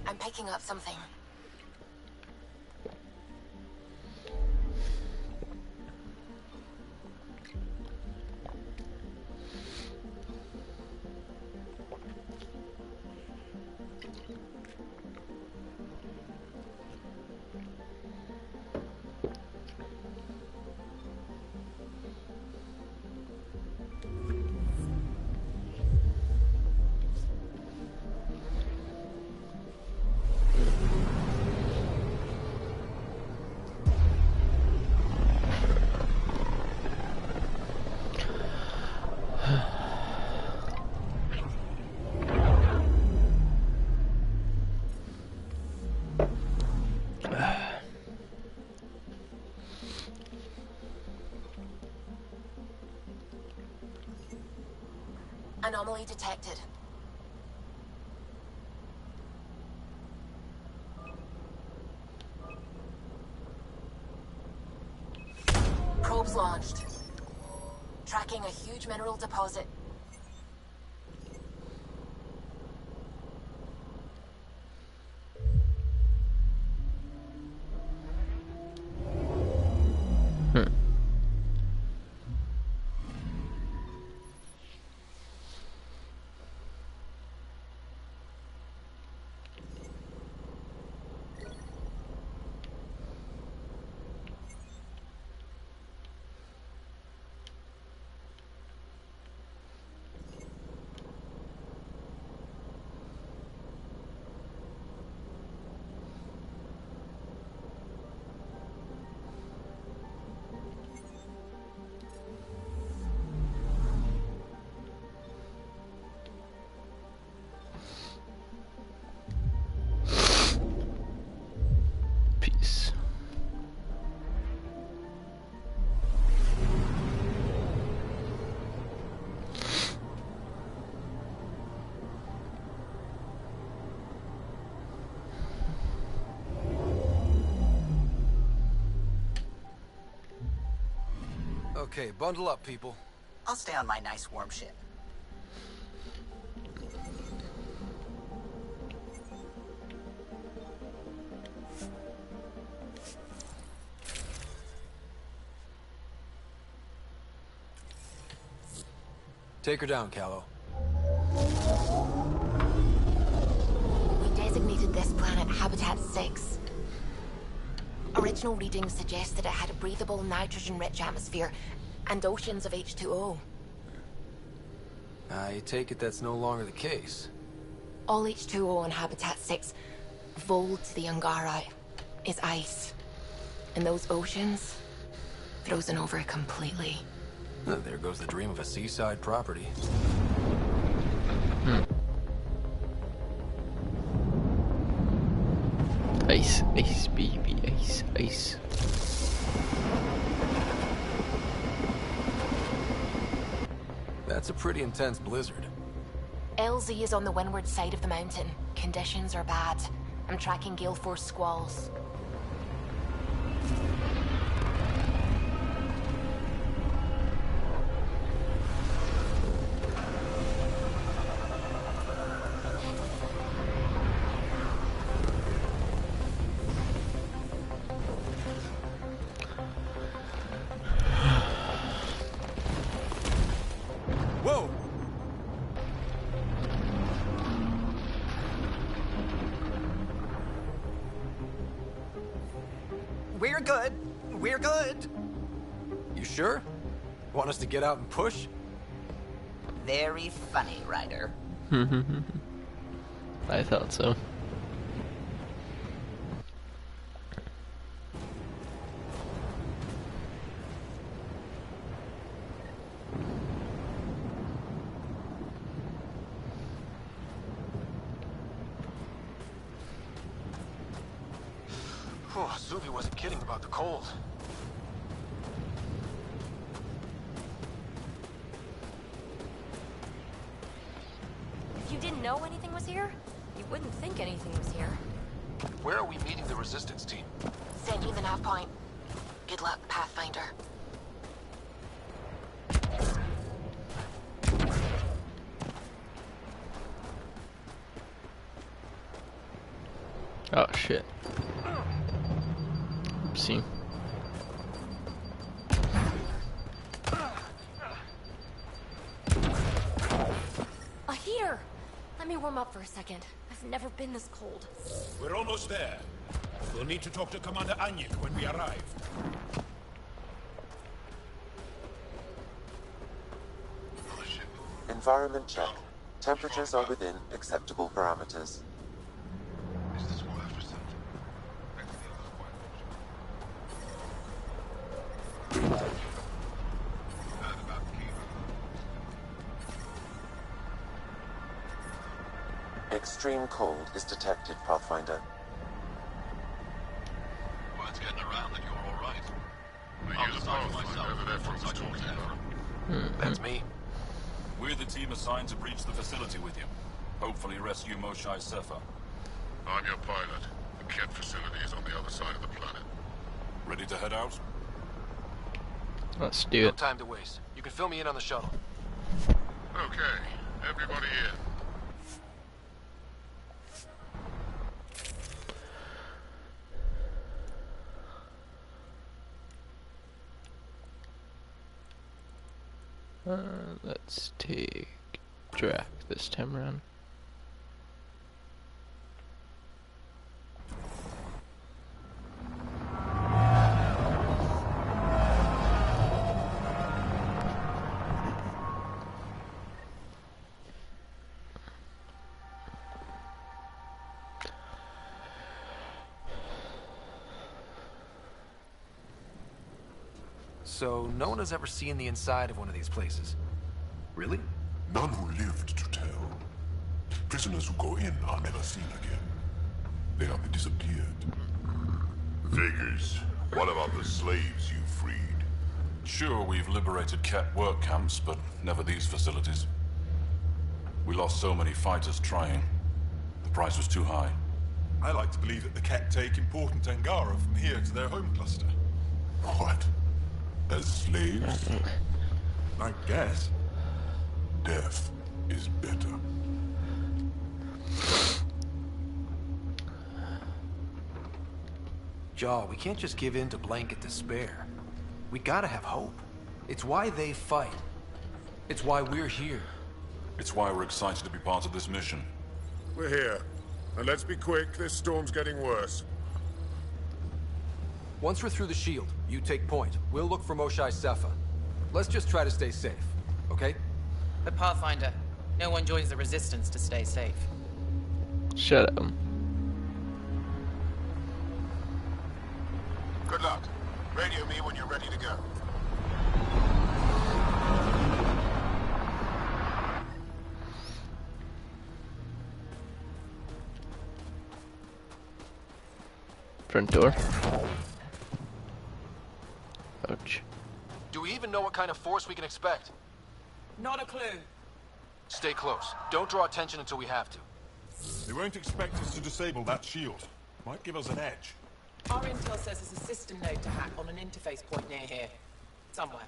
B: I'm picking up something. Anomaly detected. Probes launched. Tracking a huge mineral deposit.
G: Okay, bundle up, people.
E: I'll stay on my nice warm ship.
G: Take her down, Callow.
B: We designated this planet Habitat 6. Original readings suggest that it had a breathable, nitrogen-rich atmosphere and oceans of H2O.
G: I take it that's no longer the case.
B: All H2O on Habitat 6, vold to the Angara, is ice. And those oceans, frozen over completely.
G: There goes the dream of a seaside property.
A: Ice, ice, baby, ice, ice.
G: That's a pretty intense blizzard.
B: LZ is on the windward side of the mountain. Conditions are bad. I'm tracking gale force squalls.
G: Whoa!
E: We're good. We're good.
G: You sure? Want us to get out and push?
E: Very funny, Ryder.
A: I thought so.
N: Zuby wasn't kidding about the cold.
R: If you didn't know anything was here, you wouldn't think anything was here.
N: Where are we meeting the resistance team?
B: Send you the nav point. Good luck, Pathfinder.
A: Oh shit. Oopsie.
R: A heater! Let me warm up for a second. I've never been this cold.
D: We're almost there. We'll need to talk to Commander Anyik when we arrive.
C: Environment check. Temperatures are within acceptable parameters. Extreme cold is detected, Pathfinder.
P: Word's getting around that you're all right. Are you the Pathfinder that Ephraim was talking about?
N: That's me.
S: We're the team assigned to breach the facility with you. Hopefully rescue Moshai Sefer.
P: I'm your pilot. The Kett facility is on the other side of the planet.
S: Ready to head out?
A: Let's do
N: No
A: it.
N: time to waste. You can fill me in on the shuttle.
P: Okay, everybody in.
A: Let's take draft this time around.
G: So, no one has ever seen the inside of one of these places. Really?
Q: None who lived to tell. Prisoners who go in are never seen again. They have disappeared.
P: Figures. What about the slaves you freed?
S: Sure, we've liberated Kett work camps, but never these facilities. We lost so many fighters trying. The price was too high.
T: I like to believe that the Kett take important Angara from here to their home cluster.
Q: What? As slaves?
M: I guess.
Q: Death is better.
G: Jaw, we can't just give in to blanket despair. We gotta have hope. It's why they fight. It's why we're here.
S: It's why we're excited to be part of this mission.
I: We're here. And let's be quick, this storm's getting worse.
G: Once we're through the shield, you take point. We'll look for Moshae Sepha. Let's just try to stay safe, okay?
H: But Pathfinder, no one joins the Resistance to stay safe.
A: Shut up.
I: Good luck. Radio me when you're ready to go.
A: Front door. Ouch.
G: Do we even know what kind of force we can expect?
H: Not a clue.
G: Stay close. Don't draw attention until we have to.
Q: They won't expect us to disable that shield. Might give us an edge.
H: Our intel says there's a system node to hack on an interface point near here. Somewhere.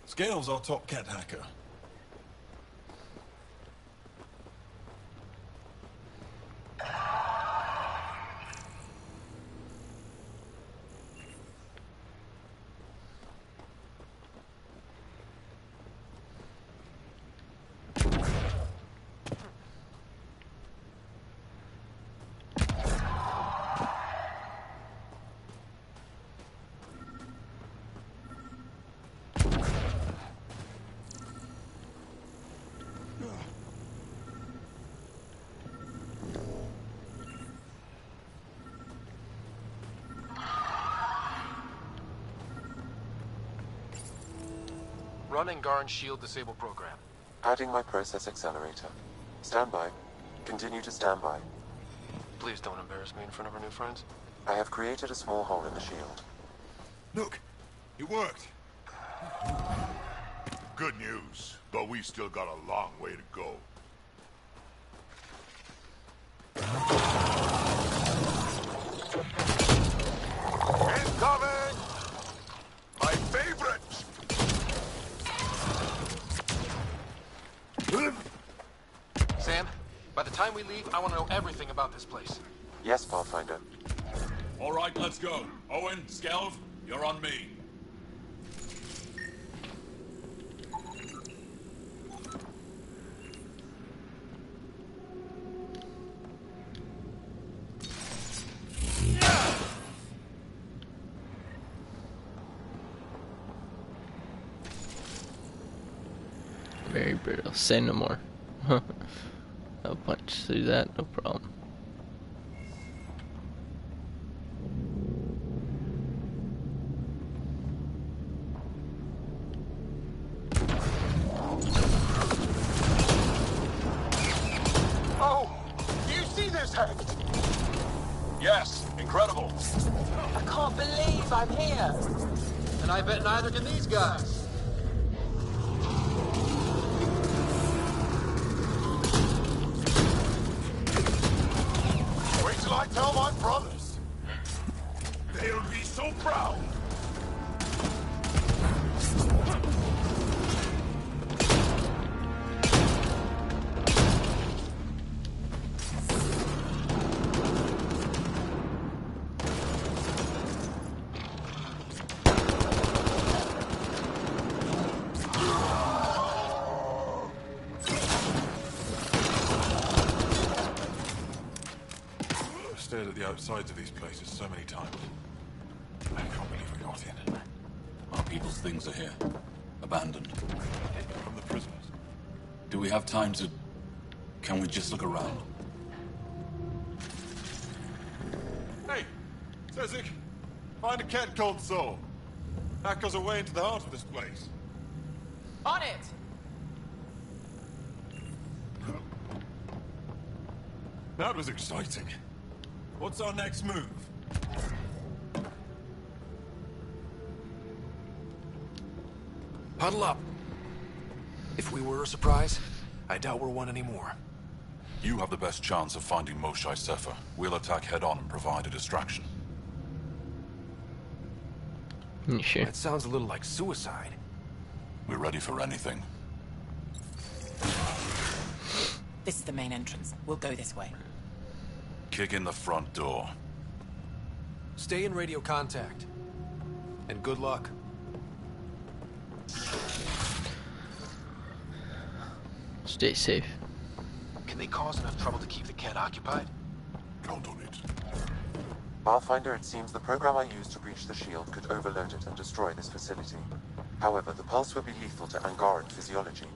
Q: Scale's our top cat hacker.
G: Running Garn's shield disable program.
C: Adding my process accelerator. Stand by. Continue to stand by.
G: Please don't embarrass me in front of our new friends.
C: I have created a small hole in the shield.
Q: Look, it worked. Good news, but we've still got a long way to go. Incoming! My favorite!
G: Sam, by the time we leave, I want to know everything about this place.
C: Yes, Pathfinder.
S: All right, let's go. Owen, Skelv, you're on me.
A: Very brittle. Say no more. I'll punch through that, no problem.
I: Oh! Do you see this, Hank?
S: Yes, incredible.
H: I can't believe I'm here.
G: And I bet neither can these guys.
I: Wait till I tell my brothers. They'll be so proud.
S: I've stared at the outsides of these places so many times. I can't believe we got in. Our people's things are here. Abandoned. From the prisoners. Do we have time to... Can we just look around?
Q: Hey, Sezik, find a cat called Soul. Hack us away into the heart of this place.
H: On it!
Q: That was exciting. What's our next move?
G: Huddle up. If we were a surprise, I doubt we're one anymore.
S: You have the best chance of finding Moshae Sepha. We'll attack head-on and provide a distraction.
A: You sure?
G: That sounds a little like suicide.
S: We're ready for anything.
H: This is the main entrance. We'll go this way.
S: Kick in the front door.
G: Stay in radio contact. And good luck.
A: Stay safe.
M: Can they cause enough trouble to keep the cat occupied?
I: Count on it.
C: Pathfinder, it seems the program I used to breach the shield could overload it and destroy this facility. However, the pulse would be lethal to Angaran physiology.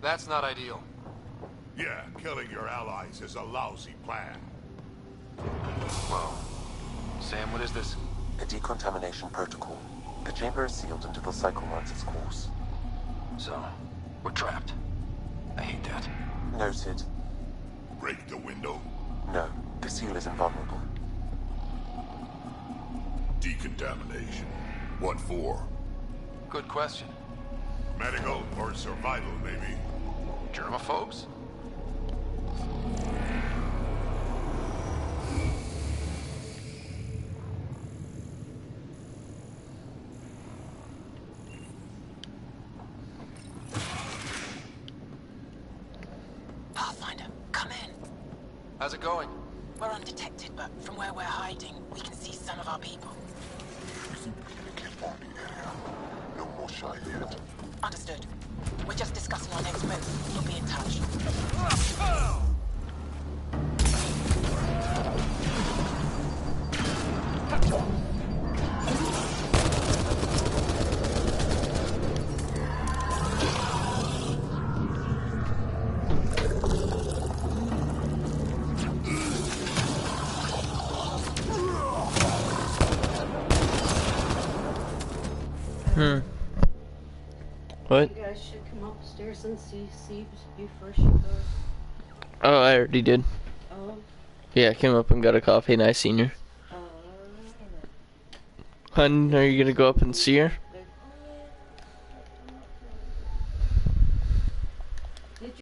G: That's not ideal.
Q: Yeah, killing your allies is a lousy plan.
M: Whoa. Sam, what is this?
C: A decontamination protocol. The chamber is sealed until the cycle runs its course.
M: So, we're trapped. I hate that.
C: Noted.
Q: Break the window?
C: No, the seal is invulnerable.
Q: Decontamination. What for?
M: Good question.
Q: Medical or survival, maybe?
M: Germaphobes?
H: Pathfinder, come in.
G: How's it going?
H: We're undetected, but from where we're hiding, we can see some of our people.
I: No more shy yet.
H: Understood. We're just discussing our next move. We'll be in touch.
A: What?
T: You guys should come upstairs and see before she goes.
A: Oh, I already did.
T: Oh.
A: Yeah, I came up and got a coffee and I seen her. Hun, are you gonna go up and see her?